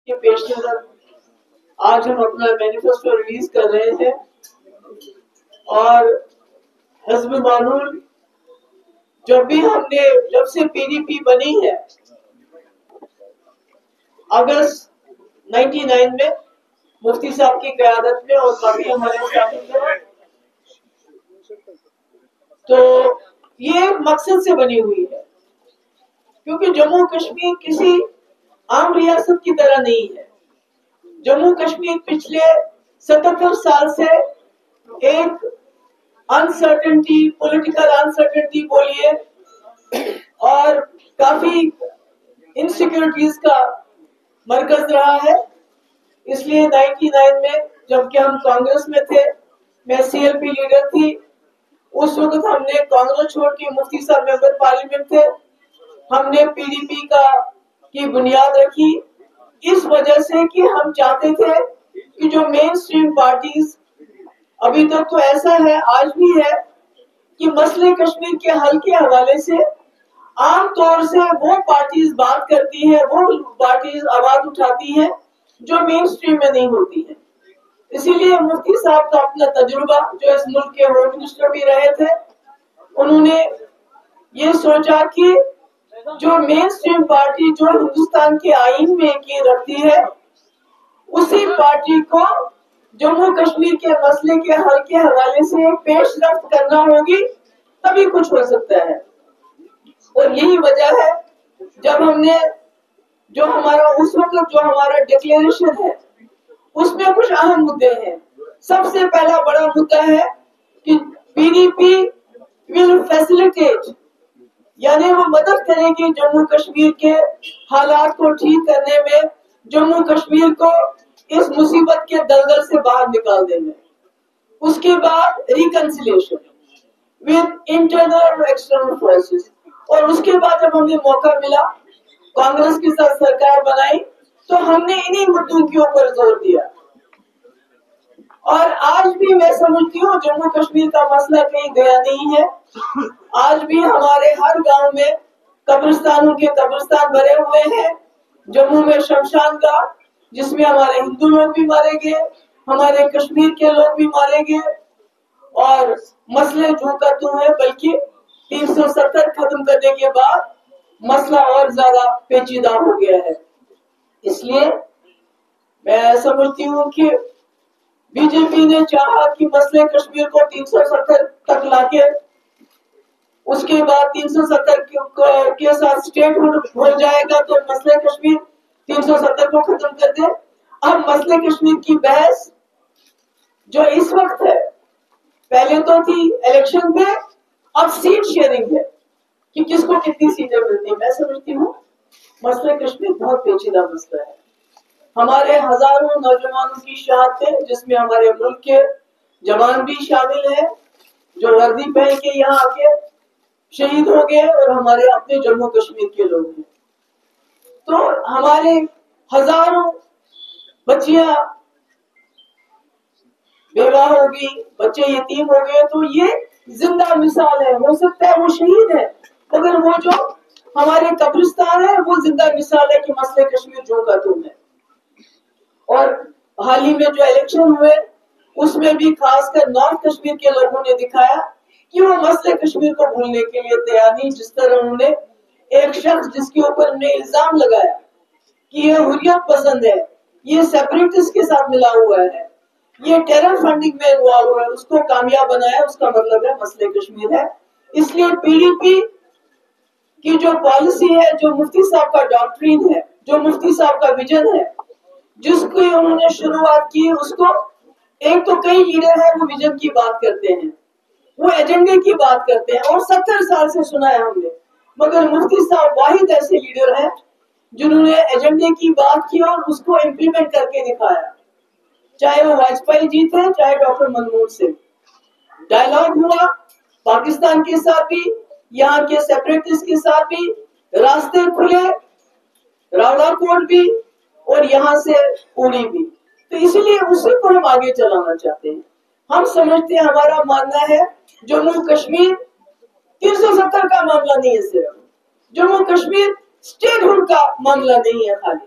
کے پیش نظر آج ہم اپنا مینیفیسٹو ریلیز کر رہے ہیں اور حزب معمول جب سے پی ڈی پی بنی ہے اگست 99 میں مفتی صاحب کی قیادت میں اور کافی ہمارے شامل ہیں، تو یہ ایک مقصد سے بنی ہوئی ہے کیونکہ جموں کشمیر کسی عام ریاست کی طرح نہیں ہے۔ جموں کشمیر پچھلے 77 سال سے ایک انسرٹنٹی، پولیٹیکل انسرٹنٹی بولیے اور کافی انسیکیورٹیز کا مرکز رہا ہے۔ اس لیے 99 میں جبکہ ہم کانگریس میں تھے، میں سی ایل پی لیڈر تھی، اس وقت ہم نے کانگریس چھوڑ کے مفتی صاحب ممبر پارلیمنٹ تھے، ہم نے پی ڈی پی کی بنیاد رکھی اس وجہ سے کہ ہم چاہتے تھے کہ جو مین اسٹریم پارٹیز ابھی تک تو ایسا ہے، آج بھی ہے کہ مسئلے کشمیر کے حل کے حوالے سے عام طور سے وہ پارٹیز بات کرتی ہیں، وہ پارٹیز آواز اٹھاتی ہیں جو مین اسٹریم میں نہیں ہوتی ہیں۔ اسی لیے مفتی صاحب کا اپنا تجربہ، جو اس ملک کے ہوم منسٹر بھی رہے تھے، انہوں نے یہ سوچا کہ جو مین اسٹریم پارٹی جو ہندوستان کے آئین میں یقین رکھتی ہے، اسی پارٹی کو جموں کشمیر کے مسئلے کے حل کے حوالے سے پیش رفت کرنا ہوگی، تبھی کچھ ہو سکتا ہے۔ اور یہی وجہ ہے جب ہم نے جو ہمارا ڈکلیریشن ہے اس میں کچھ اہم مدے ہیں۔ سب سے پہلا بڑا مدعا ہے کہ پی ڈی پی ول فیسیلیٹیٹ، یعنی وہ مدد کرے گی جموں کشمیر کے حالات کو ٹھیک کرنے میں، جموں کشمیر کو اس مصیبت کے دلدل سے باہر نکالنے میں۔ اس کے بعد ریکنسیلیشن ود انٹرنل اور ایکسٹرنل فورسز، اور اس کے بعد جب ہمیں موقع ملا، کانگریس کے ساتھ سرکار بنائی، تو ہم نے انہی مدعوں کے اوپر زور دیا۔ اور آج بھی میں سمجھتی ہوں جموں کشمیر کا مسئلہ کہیں گیا نہیں ہے۔ آج بھی ہمارے ہر گاؤں میں قبرستانوں کے قبرستان بھرے ہوئے ہیں۔ جموں میں شمشان گھاٹ، جس میں ہمارے ہندو لوگ بھی مارے گئے، ہمارے کشمیر کے لوگ بھی مارے گئے، اور مسئلے جو کا تو ہے، بلکہ 370 ختم کرنے کے بعد مسئلہ اور زیادہ پیچیدہ ہو گیا ہے۔ اس لیے میں سمجھتی ہوں کہ بی جے پی نے چاہا کہ مسئلے کشمیر کو 370 تک لا کے اس کے بعد 370 کے ساتھ اسٹیٹ ہو جائے گا تو مسئلہ کشمیر 370 کو ختم کر دے۔ اب مسئلہ کشمیر کی بحث جو اس وقت ہے، پہلے تو تھی الیکشن پہ، اب سیٹ شیئرنگ ہے کہ کس کو کتنی سیٹیں ملتی ہیں۔ میں سمجھتی ہوں مسئلہ کشمیر بہت پیچیدہ مسئلہ ہے۔ ہمارے ہزاروں نوجوانوں کی شہادتیں، جس میں ہمارے ملک کے جوان بھی شامل ہیں جو وردی پہن کے یہاں آ کے شہید ہو گئے، اور ہمارے اپنے جموں کشمیر کے لوگ ہیں، تو ہمارے ہزاروں بچیاں بیوہ ہو گئی، بچے یتیم ہو گئے، تو یہ زندہ مثال ہے۔ ہو سکتا ہے وہ شہید ہے، مگر وہ جو ہمارے قبرستان ہے وہ زندہ مثال ہے کہ مسئلہ کشمیر جو کا تم ہے۔ اور حال ہی میں جو الیکشن ہوئے اس میں بھی خاص کر نارتھ کشمیر کے لوگوں نے دکھایا کہ وہ مسئلہ کشمیر کو بھولنے کے لیے تیار نہیں۔ جس طرح انہوں نے ایک شخص جس کے اوپر انہوں نے الزام لگایا کہ یہ حریت پسند ہے، یہ سیپریٹسٹ کے ساتھ ملا ہوا ہے، یہ ٹیرر فنڈنگ میں انوالو ہے، اس کو کامیاب بنایا، اس کا مطلب ہے مسئلہ کشمیر ہے۔ اس لیے پی ڈی پی کی جو پالیسی ہے، جو مفتی صاحب کا ڈاکٹرین ہے، جو مفتی صاحب کا ویژن ہے، جس کو انہوں نے شروعات کی، اس کو ایک تو کئی لیڈر ہیں وہ ویژن کی بات کرتے ہیں، وہ ایجنڈے کی بات کرتے ہیں، اور 70 سال سے سنا ہے ہم نے، مگر مفتی صاحب واحد ایسے لیڈر ہیں جنہوں نے ایجنڈے کی بات کی اور اس کو امپلیمنٹ کر کے دکھایا، چاہے وہ واجپئی جی تھے، چاہے ڈاکٹر منموہن سنگھ۔ ڈائیلاگ ہوا پاکستان کے ساتھ بھی، یہاں کے سیپریٹسٹ کے ساتھ بھی، راستے کھلے، راولا کوٹ بھی اور یہاں سے پوری بھی، تو اس لیے اسی کو ہم آگے چلانا چاہتے ہیں۔ ہم سمجھتے ہیں، ہمارا ماننا ہے جموں کشمیر 370 کا معاملہ نہیں ہے، صرف جموں کشمیر اسٹیٹ ہوڈ کا معاملہ نہیں ہے خالی،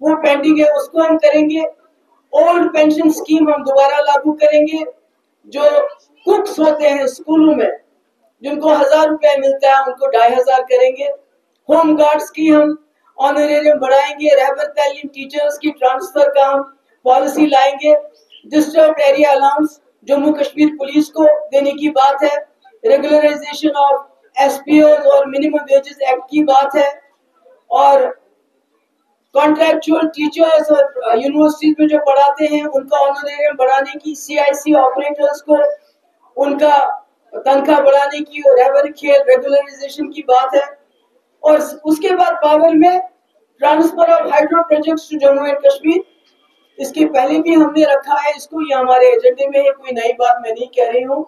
وہ پینڈنگ ہے اس کو ہم کریں گے. اولڈ پینشن اسکیم ہم دوبارہ لاگو کریں گے. جو ککس ہوتے ہیں اسکولوں میں جن کو 1000 روپے ملتا ہے ان کو 2500 کریں گے. ہوم گارڈز کی ہم آنریریم بڑھائیں گے. رہبر تعلیم ٹیچرز کی ٹرانسفر کا ہم پالیسی لائیں گے. Disturbed area allowance Jammu Kashmir police کو دینے کی بات ہے. Regularisation of S P Os اور منیمم ویجز ایکٹ کی بات ہے. اور کانٹریکچوئل ٹیچرز اور یونیورسٹیز میں جو پڑھاتے ہیں ان کا آنریریم بڑھانے کی. سی آئی سی آپریٹرز کو ان کا تنخواہ بڑھانے کی. رہبر کھیل ریگولرائزیشن کی بات ہے. اور اس کے بعد پاور میں transfer of hydro projects to Jammu and Kashmir. اس کے پہلے بھی ہم نے رکھا ہے اس کو, یہ ہمارے ایجنڈے میں ہے, کوئی نئی بات میں نہیں کہہ رہی ہوں.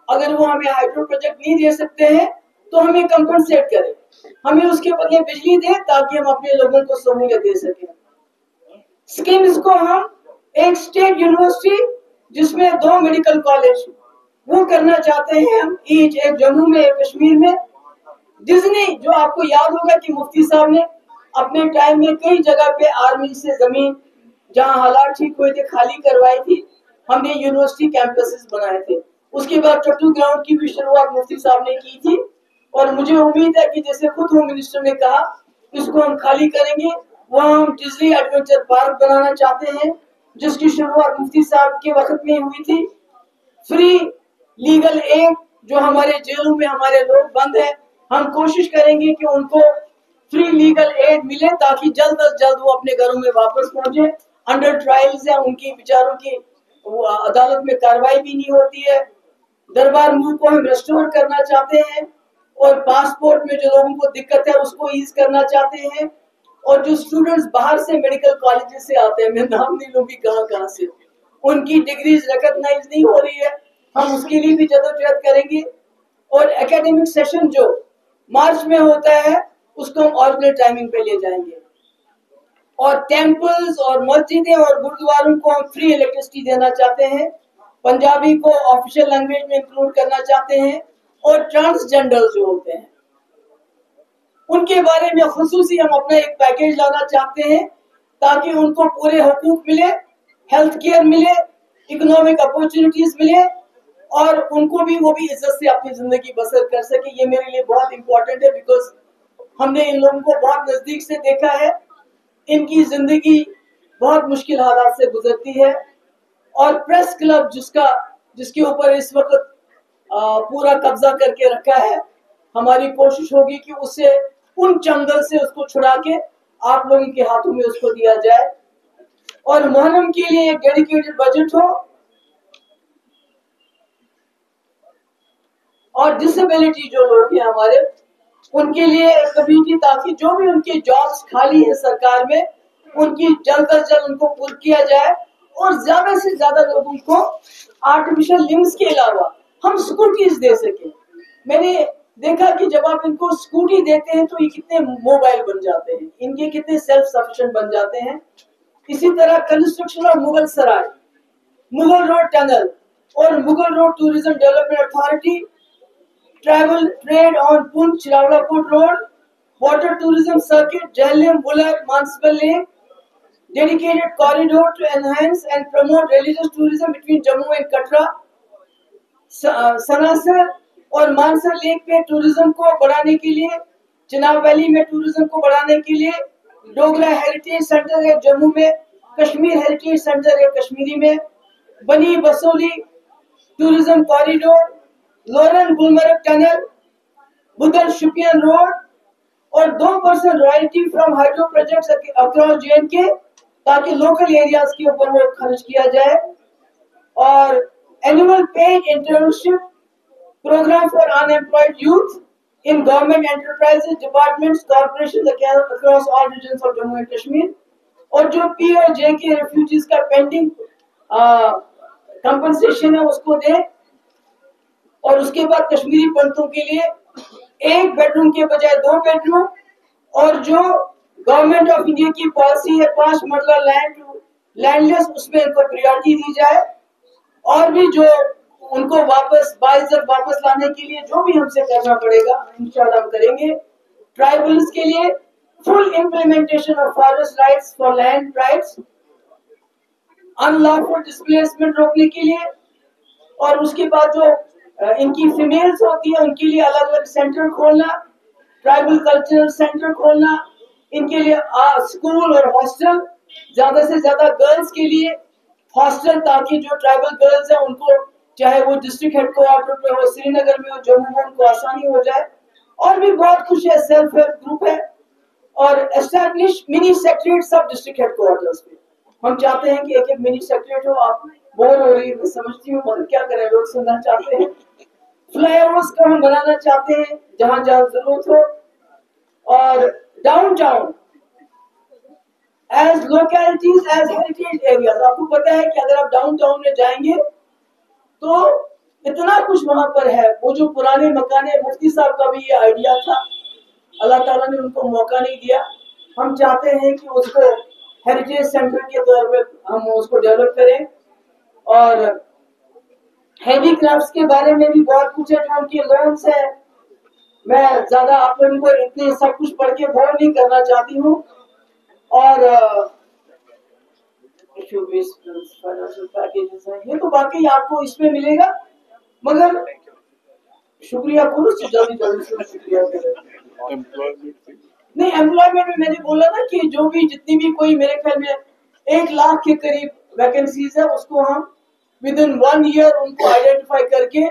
اگر وہ ہمیں ہائیڈرو پروجیکٹ نہیں دے سکتے ہیں تو ہمیں کمپنسیٹ کریں, ہمیں اس کے بدلے بجلی دیں تاکہ ہم اپنے لوگوں کو سہولت دے سکیں. اسکیمز کو ہم ایک اسٹیٹ یونیورسٹی جس میں 2 میڈیکل کالج وہ کرنا چاہتے ہیں ہم, ایک جموں میں ایک کشمیر میں. ڈزنی جو آپ کو یاد ہوگا کہ مفتی صاحب نے اپنے ٹائم میں کئی جگہ پہ آرمی سے زمین جہاں حالات ٹھیک ہوئے تھے خالی کروائی تھی. ہم نے یونیورسٹی کیمپسز بنائے تھے. اس کے بعد ٹٹو گراؤنڈ کی بھی شروعات مفتی صاحب نے کی تھی. اور مجھے امید ہے کہ جیسے خود ہوم منسٹر نے کہا اس کو ہم خالی کریں گے. وہاں ہم ڈزنی ایڈونچر پارک بنانا چاہتے ہیں جس کی شروعات مفتی صاحب کے وقت میں ہوئی تھی. فری لیگل ایڈ جو ہمارے جیلوں میں ہمارے لوگ بند ہیں ہم کوشش کریں گے کہ ان کو فری لیگل ایڈ ملے تاکہ جلد از جلد وہ اپنے گھروں میں واپس پہنچے. انڈر ٹرائلز ہیں, ان کی بیچاروں کی عدالت میں کاروائی بھی نہیں ہوتی ہے. دربار ملک کو ہم ریسٹور کرنا چاہتے ہیں اور پاسپورٹ میں جو لوگوں کو دقت ہے اس کو ایز کرنا چاہتے ہیں. اور جو اسٹوڈنٹس باہر سے میڈیکل کالجز سے آتے ہیں, میں نام نہیں لوں گی کہاں سے, ان کی ڈگریز ریکگنائز نہیں ہو رہی ہے, ہم اس کے لیے بھی جدوجہد کریں گے. اور اکیڈمک سیشن جو مارچ میں ہوتا ہے اس کو ہم آلٹرنیٹ ٹائمنگ پہ لے جائیں گے. اور ٹیمپلز اور مسجدیں اور گرودواروں کو ہم فری الیکٹرسٹی دینا چاہتے ہیں. پنجابی کو آفیشیل لینگویج میں انکلوڈ کرنا چاہتے ہیں. اور ٹرانسجینڈر جو ہوتے ہیں ان کے بارے میں خصوصی ہم اپنا ایک پیکیج لانا چاہتے ہیں تاکہ ان کو پورے حقوق ملے, ہیلتھ کیئر ملے, اکنامک اپورچونٹیز ملے اور ان کو بھی وہ بھی عزت سے اپنی زندگی بسر کر سکے. یہ میرے لیے بہت امپورٹنٹ ہے بیکاز ہم نے ان لوگوں کو بہت نزدیک سے دیکھا ہے. ان کی زندگی بہت مشکل حالات سے گزرتی ہے. اور پریس کلب جس کے اوپر اس وقت پورا قبضہ کر کے رکھا ہے, ہماری کوشش ہوگی کہ اسے ان چنگل سے اس کو چھڑا کے آپ لوگوں کے ہاتھوں میں اس کو دیا جائے. اور محرم کے لیے ایک ڈیڈیکیٹڈ بجٹ ہو. اور ڈسیبلٹی جو لوگ ہیں ہمارے ان کے لیے ایک کمیٹی تاکہ جو بھی ان کے جابس خالی ہیں سرکار میں ان کی جلد از جلد ان کو پر کیا جائے اور زیادہ سے زیادہ لوگوں کو آرٹیفیشل لمبس کے علاوہ ہم اسکوٹیز دے سکیں. میں نے دیکھا کہ جب آپ ان کو اسکوٹی دیتے ہیں تو یہ کتنے موبائل بن جاتے ہیں, ان کے کتنے سیلف سفیشینٹ بن جاتے ہیں. اسی طرح construction of Mughal Sarai, Mughal road tunnel اور Mughal road tourism development authority, travel trade on Poonch Rawalakot road, water tourism circuit, Jhelum, Wular, Municipal Lake, dedicated corridor to enhance and promote religious tourism between Jammu and Katra, Sanasar اور Mansar leak پہ tourism کو بڑھانے کے لیے, Chenab valley میں tourism کو بڑھانے کے لیے, ڈوگرا ہیریٹیج سینٹر ہے جموں میں, کشمیر ہیریٹیج سینٹر ہے کشمیری میں, Bani Basohli tourism corridor, Loran Gulmarg tunnel, Budhal Shopian road اور 2% royalty from hydro projects across JNK تاکہ لوکل ایریاز کے اوپر وہ خرچ کیا جائے. اور annual paid internship programme for unemployed youth in government enterprises departments corporation across all regions of Jammu and Kashmir. اور جو پی اور JK ریفیوجیز کا پینڈنگ کمپنسیشن ہے اس کو دیں. اور اس کے بعد کشمیری پنڈتوں کے لیے 1 بیڈ روم کے بجائے 2 بیڈ روم, اور جو گورنمنٹ آف انڈیا کی پالیسی ہے 5 مرلہ لینڈ لیس اس میں ان کو پریورٹی دی جائے. اور بھی جو ان کو واپس باعزت واپس لانے کے لیے جو بھی ہم سے کرنا پڑے گا انشاءاللہ ہم کریں گے. ٹرائبلز کے لیے full implementation of forest rights for land rights, unlawful displacement روکنے کے لیے, اور اس کے بعد جو ان کی فیمیلز ہوتی ہیں ان کے لیے الگ الگ سینٹر کھولنا, ٹرائبل کلچرل سینٹر کھولنا, ان کے لیے اسکول اور ہاسٹل, زیادہ سے زیادہ گرلز کے لیے ہاسٹل, تاکہ جو ٹرائبل گرلز ہیں ان کو چاہے وہ ڈسٹرکٹ ہیڈ کوارٹر پہ ہو, سری نگر میں ہو, جموں میں, ان کو آسانی ہو جائے. اور بھی بہت کچھ ہے, سیلف ہیلپ گروپ ہے, اور اسٹیبلش منی سیکریٹریٹ سب ڈسٹرکٹ ہیڈ کوارٹرز پہ. ہم چاہتے ہیں کہ ایک ایک منی سیکریٹریٹ ہو. آپ بور ہو رہی ہے میں سمجھتی ہوں, مگر کیا کریں, لوگ سننا چاہتے ہیں. فلائی اوورس کو ہم بنانا چاہتے ہیں جہاں جہاں ضرورت ہو, اور down town as localities as heritage areas. آپ کو پتا ہے کہ اگر آپ ڈاؤن ٹاؤن میں جائیں گے تو اتنا کچھ وہاں پر ہے. وہ جو پرانے مکان, مفتی صاحب کا بھی یہ آئیڈیا تھا, اللہ تعالیٰ نے ان کو موقع نہیں دیا. ہم چاہتے ہیں کہ اس کو ہیریٹیج سینٹر کے طور پہ ہم اس کو ڈیولپ کریں. اور ہینڈی کرافٹس کے بارے میں بھی بہت کچھ ہے, جو ان کے لونس ہے. میں زیادہ آپ لوگوں کو اتنے سب کچھ پڑھ کے بور نہیں کرنا چاہتی ہوں. اور یہ تو باقی آپ کو اس میں ملے گا, مگر شکریہ کرو جلدی جلدی سے شکریہ نہیں. ایمپلائمنٹ میں نے بولا نا کہ جو بھی جتنی بھی کوئی میرے خیال میں 1 لاکھ کے قریب ویکنسیز ہے, اس کو ہم ود ان 1 ایئر ان کو آئیڈینٹیفائی کر کے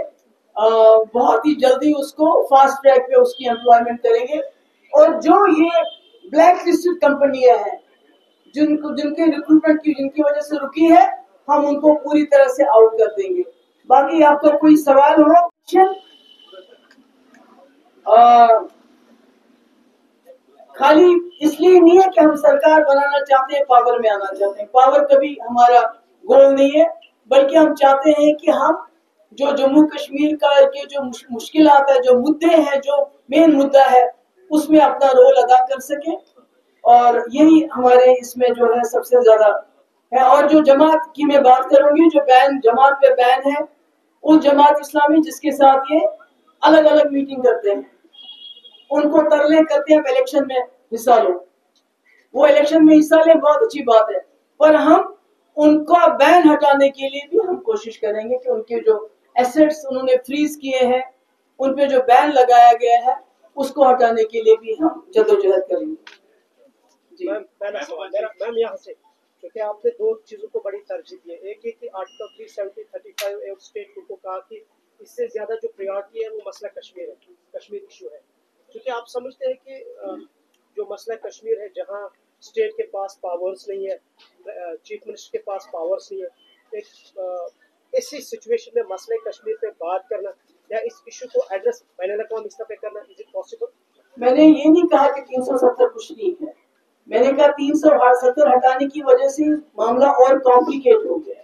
بہت ہی جلدی اس کو فاسٹ ٹریک پہ اس کی ایمپلائمنٹ کریں گے. اور جو یہ بلیک لسٹڈ کمپنیاں ہیں جن کے ریکروٹمنٹ کی جن کی وجہ سے رکی ہے, ہم ان کو پوری طرح سے آؤٹ کر دیں گے. باقی آپ کا کوئی سوال ہو؟ خالی اس لیے نہیں ہے کہ ہم سرکار بنانا چاہتے ہیں, پاور میں آنا چاہتے ہیں. پاور کبھی ہمارا گول نہیں ہے, بلکہ ہم چاہتے ہیں کہ ہم جو جموں کشمیر کا کے جو مشکلات ہے, جو مدعے ہیں, جو مین مدعا ہے, اس میں اپنا رول ادا کر سکیں. اور یہی ہمارے اس میں جو ہے سب سے زیادہ ہے. اور جو جماعت کی میں بات کروں گی, جو بین جماعت پہ بین ہے, اس جماعت اسلامی جس کے ساتھ یہ الگ الگ میٹنگ کرتے ہیں, ان کو ترلے کرتے ہیں الیکشن میں حصہ لو. وہ الیکشن میں حصہ لیں, بہت اچھی بات ہے, پر ہم ان کا بین ہٹانے کے لیے بھی ہم کوشش کریں گے کہ ان کے جو ایسٹس انہوں نے فریز کیے ہیں, ان پہ جو بین لگایا گیا ہے, اس کو ہٹانے کے لیے بھی ہم جدوجہد کریں گے. میم یہاں سے کیونکہ آپ نے 2 چیزوں کو بڑی ترجیح دی ہے. ایک یہ کہ آرٹیکل 370-35 اسٹیٹ کو کہا کہ اس سے زیادہ جو پریورٹی ہے وہ مسئلہ کشمیر ہے, کشمیر ایشو ہے. کیونکہ آپ سمجھتے ہیں کہ جو مسئلہ کشمیر ہے, جہاں اسٹیٹ کے پاس پاورز نہیں ہے, چیف منسٹر کے پاس پاورز نہیں ہے, ایک ایسی سچویشن میں مسئلہ کشمیر پہ بات کرنا یا اس ایشو کو ایڈریس بین الاقوامی سطح پہ کرنا, از اٹ پاسبل؟ میں نے یہ نہیں کہا کہ 370 کچھ نہیں ہے. میں نے کہا 370 ہٹانے کی وجہ سے معاملہ اور کمپلیکیٹ ہو گیا.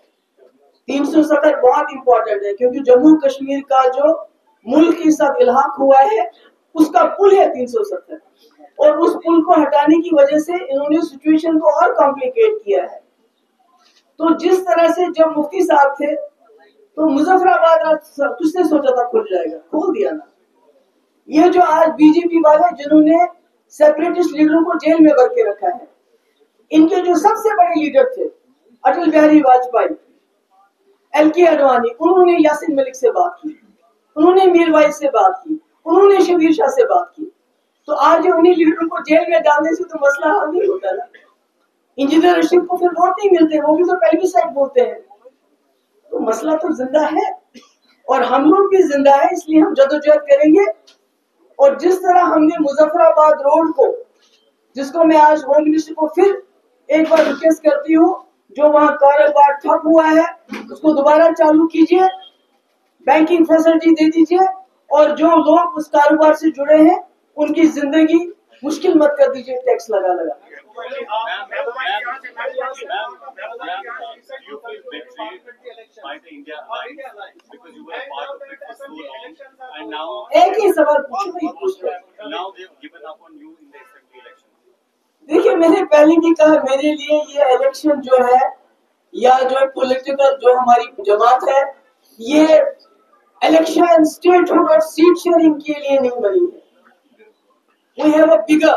370 بہت امپورٹنٹ ہے, کیونکہ جموں کشمیر کا جو ملک کے ساتھ الحاق ہوا ہے, اس کا پل ہے 370, اور اس پل کو ہٹانے کی وجہ سے انہوں نے سچویشن کو اور کمپلیکیٹ کیا ہے. تو جس طرح سے جب مفتی صاحب تھے تو مظفر آباد کس نے سوچا تھا کھل جائے گا, کھول دیا نا. یہ جو آج بی جے پی والے جنہوں نے سیپریٹسٹ لیڈروں کو جیل میں بھر کے رکھا ہے, ان کے جو سب سے بڑے لیڈر تھے اٹل بہاری واجپئی, ایل کے اڈوانی, انہوں نے یاسین ملک سے بات کی, انہوں نے میر وائز سے بات کی, انہوں نے شبیر شاہ سے بات کی. تو آج انہیں لیڈروں کو جیل میں ڈالنے سے تو مسئلہ حل نہیں ہوتا نا. انجینئر رشید کو پھر ووٹ نہیں ملتے, وہ بھی تو پہلی سائڈ بولتے ہیں. تو مسئلہ تو زندہ ہے, اور ہم لوگ بھی زندہ ہے, اس لیے ہم جدوجہد کریں گے. اور جس طرح ہم نے مظفر آباد روڈ کو, جس کو میں آج ہوم منسٹر کو پھر ایک بار ریکویسٹ کرتی ہوں, جو وہاں کاروبار ٹھپ ہوا ہے اس کو دوبارہ چالو کیجیے, بینکنگ فیسلٹی دے دیجیے, اور جو لوگ اس کاروبار سے جڑے ہیں ان کی زندگی مشکل مت کر دیجیے ٹیکس لگا لگا. ایک ہی سوال پوچھو. دیکھیے میں نے پہلے بھی کہا, میرے لیے یہ الیکشن جو ہے یا جو پولیٹیکل جو ہماری جماعت ہے, یہ الیکشن اسٹیٹ ہوڈ اور سیٹ شیئرنگ کے لیے نہیں بنی ہے. We have a bigger